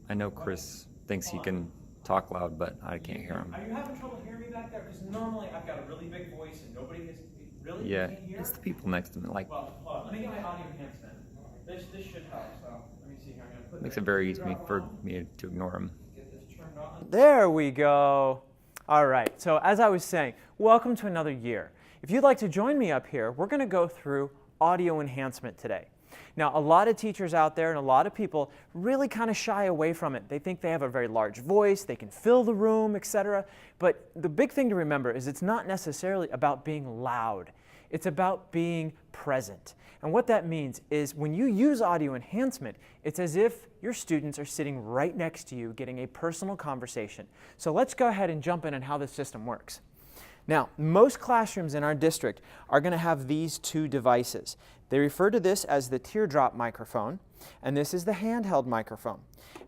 I know Chris thinks he can talk loud, but I can't hear him. Are you having trouble hearing me back there? Because normally I've got a really big voice and nobody is really Yeah, can't hear. it's the people next to me. Like, Well, hold on. Let me get my audio enhancement. This should help. So let me see here. I'm gonna put makes the it very easy Teardrop for on. me to ignore him. Get this turned on. There we go. All right, so as I was saying, welcome to another year. If you'd like to join me up here, we're going to go through audio enhancement today. Now, a lot of teachers out there and a lot of people really kind of shy away from it. They think they have a very large voice, they can fill the room, etc. But the big thing to remember is it's not necessarily about being loud. It's about being present. And what that means is when you use audio enhancement, it's as if your students are sitting right next to you getting a personal conversation. So let's go ahead and jump in on how this system works. Now, most classrooms in our district are going to have these two devices. They refer to this as the Teardrop microphone, and this is the Handheld microphone.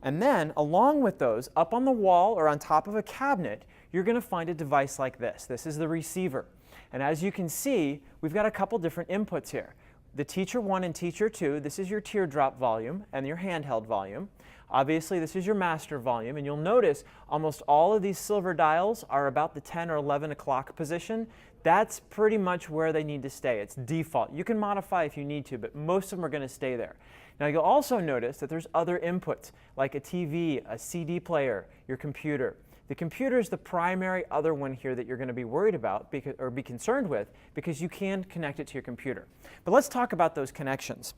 And then, along with those, up on the wall or on top of a cabinet, you're going to find a device like this. This is the receiver. And as you can see, we've got a couple different inputs here. The Teacher 1 and Teacher 2, this is your Teardrop volume and your Handheld volume. Obviously, this is your master volume, and you'll notice almost all of these silver dials are about the 10 or 11 o'clock position. That's pretty much where they need to stay. It's default. You can modify if you need to, but most of them are going to stay there. Now, you'll also notice that there's other inputs, like a TV, a CD player, your computer. The computer is the primary other one here that you're going to be worried about or be concerned with because you can connect it to your computer. But let's talk about those connections.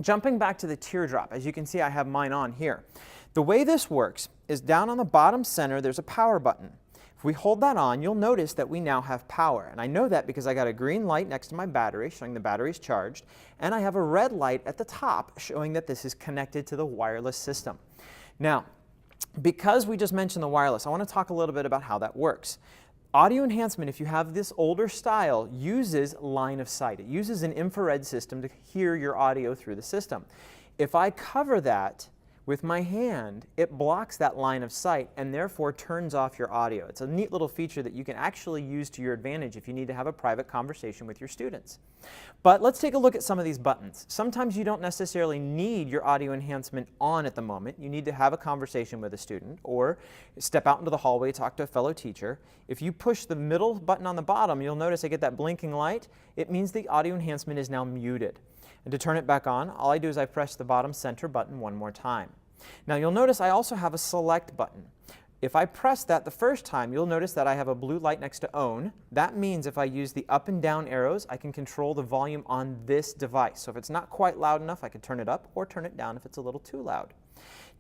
Jumping back to the Teardrop, as you can see I have mine on here. The way this works is down on the bottom center there's a power button. If we hold that on, you'll notice that we now have power. And I know that because I got a green light next to my battery showing the battery is charged, and I have a red light at the top showing that this is connected to the wireless system. Now, because we just mentioned the wireless, I want to talk a little bit about how that works. Audio enhancement, if you have this older style, uses line of sight. It uses an infrared system to hear your audio through the system. If I cover that with my hand, it blocks that line of sight and therefore turns off your audio. It's a neat little feature that you can actually use to your advantage if you need to have a private conversation with your students. But let's take a look at some of these buttons. Sometimes you don't necessarily need your audio enhancement on at the moment. You need to have a conversation with a student or step out into the hallway, talk to a fellow teacher. If you push the middle button on the bottom, you'll notice I get that blinking light. It means the audio enhancement is now muted. And to turn it back on, all I do is I press the bottom center button one more time. Now you'll notice I also have a select button. If I press that the first time, you'll notice that I have a blue light next to own. That means if I use the up and down arrows, I can control the volume on this device. So if it's not quite loud enough, I can turn it up or turn it down if it's a little too loud.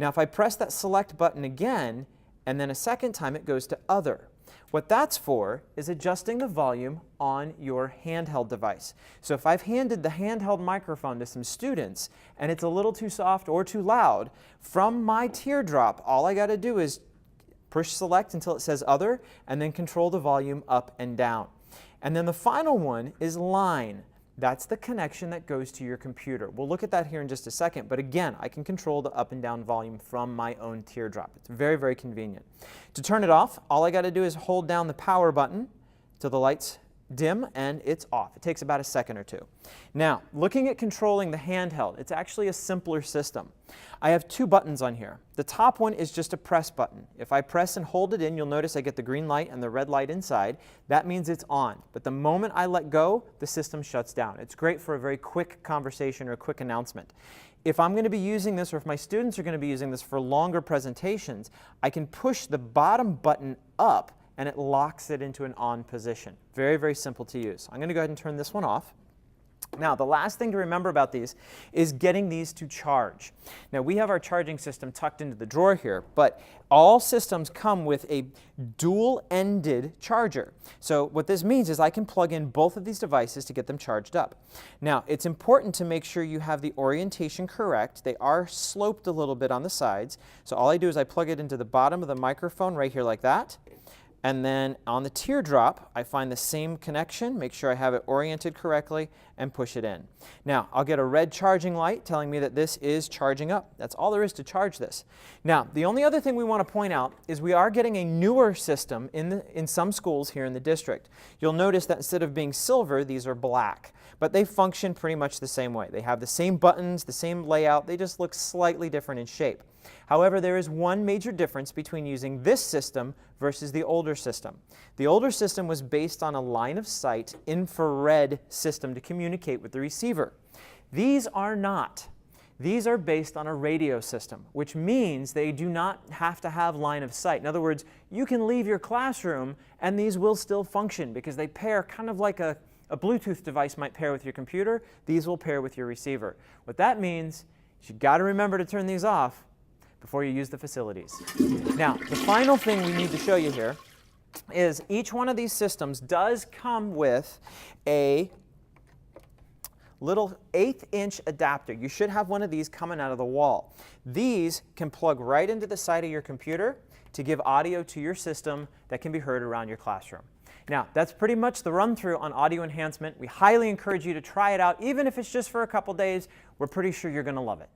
Now if I press that select button again, and then a second time it goes to other. What that's for is adjusting the volume on your handheld device. So if I've handed the handheld microphone to some students and it's a little too soft or too loud, from my Teardrop, all I got to do is push select until it says other and then control the volume up and down. And then the final one is line. That's the connection that goes to your computer. We'll look at that here in just a second, but again, I can control the up and down volume from my own Teardrop. It's very, very convenient. To turn it off, all I got to do is hold down the power button till the lights dim and it's off. It takes about a second or two. Now, looking at controlling the handheld, it's actually a simpler system. I have two buttons on here. The top one is just a press button. If I press and hold it in, you'll notice I get the green light and the red light inside. That means it's on. But the moment I let go, the system shuts down. It's great for a very quick conversation or a quick announcement. If I'm going to be using this, or if my students are going to be using this for longer presentations, I can push the bottom button up and it locks it into an on position. Very, very simple to use. I'm going to go ahead and turn this one off. Now, the last thing to remember about these is getting these to charge. Now, we have our charging system tucked into the drawer here, but all systems come with a dual-ended charger. So what this means is I can plug in both of these devices to get them charged up. Now, it's important to make sure you have the orientation correct. They are sloped a little bit on the sides. So all I do is I plug it into the bottom of the microphone right here like that. And then on the Teardrop, I find the same connection, make sure I have it oriented correctly, and push it in. Now, I'll get a red charging light telling me that this is charging up. That's all there is to charge this. Now, the only other thing we want to point out is we are getting a newer system in some schools here in the district. You'll notice that instead of being silver, these are black. But they function pretty much the same way. They have the same buttons, the same layout, they just look slightly different in shape. However, there is one major difference between using this system versus the older system. The older system was based on a line of sight infrared system to communicate with the receiver. These are not. These are based on a radio system, which means they do not have to have line of sight. In other words, you can leave your classroom and these will still function because they pair kind of like a Bluetooth device might pair with your computer. These will pair with your receiver. What that means is you've got to remember to turn these off before you use the facilities. Now, the final thing we need to show you here is each one of these systems does come with a little 1/8-inch adapter. You should have one of these coming out of the wall. These can plug right into the side of your computer to give audio to your system that can be heard around your classroom. Now, that's pretty much the run-through on audio enhancement. We highly encourage you to try it out, even if it's just for a couple days. We're pretty sure you're going to love it.